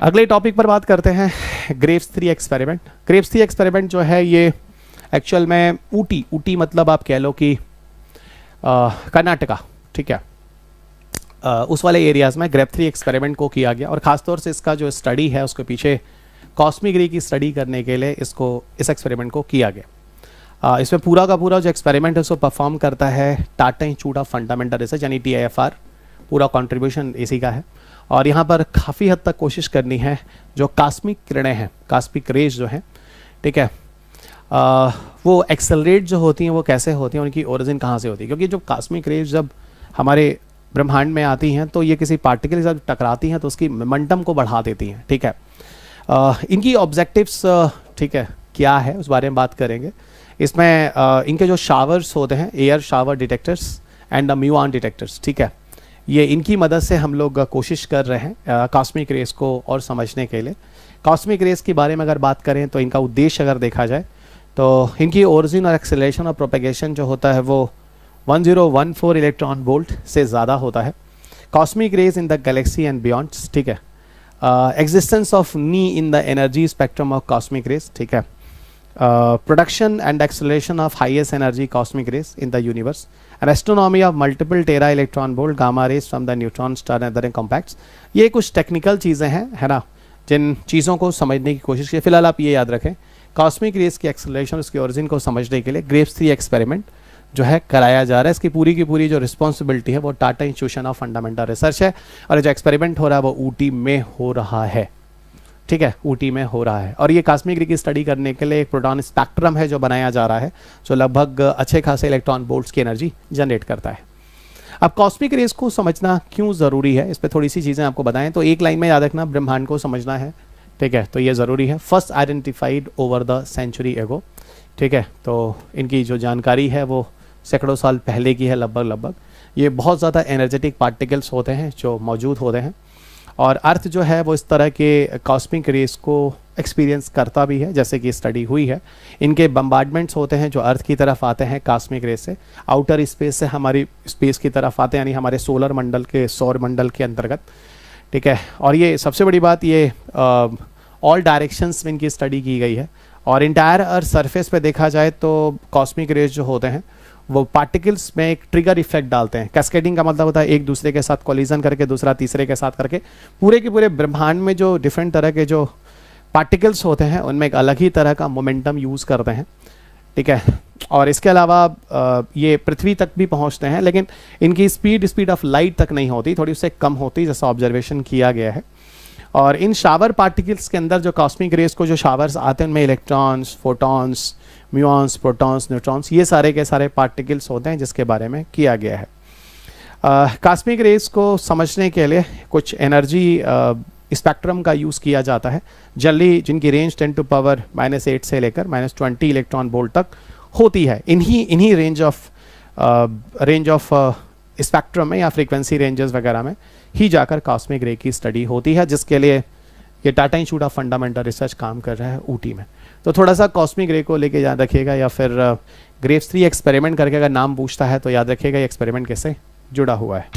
अगले टॉपिक पर बात करते हैं, ग्रेव्स 3 एक्सपेरिमेंट। ग्रेव्स 3 एक्सपेरिमेंट जो है ये एक्चुअल में ऊटी मतलब आप कह लो कि कर्नाटका, ठीक है, उस वाले एरियाज़ में ग्रेव 3 एक्सपेरिमेंट को किया गया। और ख़ासतौर से इसका जो स्टडी है उसके पीछे कॉस्मिक रे की स्टडी करने के लिए इस एक्सपेरिमेंट को किया गया। इसमें पूरा का पूरा जो एक्सपेरिमेंट है उसको परफॉर्म करता है Tata institute of fundamental research यानी TIFR। पूरा कंट्रीब्यूशन इसी का है। और यहाँ पर काफ़ी हद तक कोशिश करनी है जो कॉस्मिक किरणें हैं, कॉस्मिक रेज जो हैं, ठीक है, वो एक्सेलरेट जो होती हैं वो कैसे होती हैं, उनकी ओरिजिन कहाँ से होती है। क्योंकि जो कॉस्मिक रेज जब हमारे ब्रह्मांड में आती हैं तो ये किसी पार्टिकल के साथ टकराती हैं तो उसकी मोमेंटम को बढ़ा देती हैं, ठीक है। इनकी ऑब्जेक्टिव्स, ठीक है, क्या है उस बारे में बात करेंगे। इसमें इनके जो शावर्स होते हैं, air shower detectors and muon detectors, ठीक है, ये इनकी मदद से हम लोग कोशिश कर रहे हैं कॉस्मिक रेस को और समझने के लिए। कॉस्मिक रेस के बारे में अगर बात करें तो इनका उद्देश्य अगर देखा जाए तो इनकी ओरिजिन और एक्सेलरेशन और प्रोपेगेशन जो होता है वो 1014 इलेक्ट्रॉन वोल्ट से ज़्यादा होता है। Cosmic rays in the Galaxy and beyond, ठीक है, existence of knee in the energy spectrum of cosmic rays, ठीक है, production and acceleration of highest energy cosmic rays in the universe, and astronomy of multiple tera electron volt gamma rays from the neutron star and other compacts। ये कुछ technical चीज़ें हैं, है ना, जिन चीज़ों को समझने की कोशिश की। फिलहाल आप ये याद रखें, कॉस्मिक रेस की एक्सेलरेशन, उसकी ओरिजिन को समझने के लिए ग्रेव्स 3 एक्सपेरिमेंट जो है कराया जा रहा है। इसकी पूरी की पूरी जो रिस्पॉन्सिबिलिटी है वो Tata institution of fundamental research है। और जो एक्सपेरिमेंट हो रहा है वो ऊटी में हो रहा है, ठीक है, ऊटी में हो रहा है। और ये कॉस्मिक रे की स्टडी करने के लिए एक प्रोटॉन स्पेक्ट्रम है जो बनाया जा रहा है, जो लगभग अच्छे खासे इलेक्ट्रॉन वोल्ट्स की एनर्जी जनरेट करता है। अब कॉस्मिक रेस को समझना क्यों ज़रूरी है, इस पर थोड़ी सी चीज़ें आपको बताएं। तो एक लाइन में याद रखना, ब्रह्मांड को समझना है, ठीक है, तो ये ज़रूरी है। First identified over the century ago, ठीक है, तो इनकी जो जानकारी है वो सैकड़ों साल पहले की है लगभग। ये बहुत ज़्यादा एनर्जेटिक पार्टिकल्स होते हैं जो मौजूद होते हैं, और अर्थ जो है वो इस तरह के कॉस्मिक रेस को एक्सपीरियंस करता भी है, जैसे कि स्टडी हुई है। इनके बम्बार्डमेंट्स होते हैं जो अर्थ की तरफ आते हैं कॉस्मिक रेस से, आउटर स्पेस से हमारी स्पेस की तरफ आते हैं, यानी हमारे सोलर मंडल के, सौर मंडल के अंतर्गत, ठीक है। और ये सबसे बड़ी बात, ये ऑल डायरेक्शंस में इनकी स्टडी की गई है। और इंटायर अर्थ सरफेस पे देखा जाए तो कॉस्मिक रेस जो होते हैं वो पार्टिकल्स में एक ट्रिगर इफेक्ट डालते हैं। कैस्केडिंग का मतलब होता है एक दूसरे के साथ कोलिजन करके, दूसरा तीसरे के साथ करके, पूरे के पूरे ब्रह्मांड में जो डिफरेंट तरह के जो पार्टिकल्स होते हैं उनमें एक अलग ही तरह का मोमेंटम यूज़ करते हैं, ठीक है। और इसके अलावा ये पृथ्वी तक भी पहुंचते हैं, लेकिन इनकी स्पीड ऑफ लाइट तक नहीं होती, थोड़ी उससे कम होती, जैसा ऑब्जर्वेशन किया गया है। और इन शावर पार्टिकल्स के अंदर जो कॉस्मिक रेस को जो शावर्स आते हैं उनमें इलेक्ट्रॉन्स, फोटॉन्स, म्यूऑन्स, प्रोटॉन्स, न्यूट्रॉन्स, ये सारे के सारे पार्टिकल्स होते हैं जिसके बारे में किया गया है। कॉस्मिक रेस को समझने के लिए कुछ एनर्जी स्पेक्ट्रम का यूज़ किया जाता है, जनरली जिनकी रेंज 10⁻⁻8 से लेकर -20 इलेक्ट्रॉन वोल्ट तक होती है। इन्हीं रेंज ऑफ स्पेक्ट्रम में या फ्रीक्वेंसी रेंजेस वगैरह में ही जाकर कॉस्मिक रे की स्टडी होती है, जिसके लिए ये Tata institute of fundamental research काम कर रहा है ऊटी में। तो थोड़ा सा कॉस्मिक रे को लेके याद रखिएगा, या फिर ग्रेव्स 3 एक्सपेरिमेंट करके अगर नाम पूछता है तो याद रखिएगा ये एक्सपेरिमेंट कैसे जुड़ा हुआ है।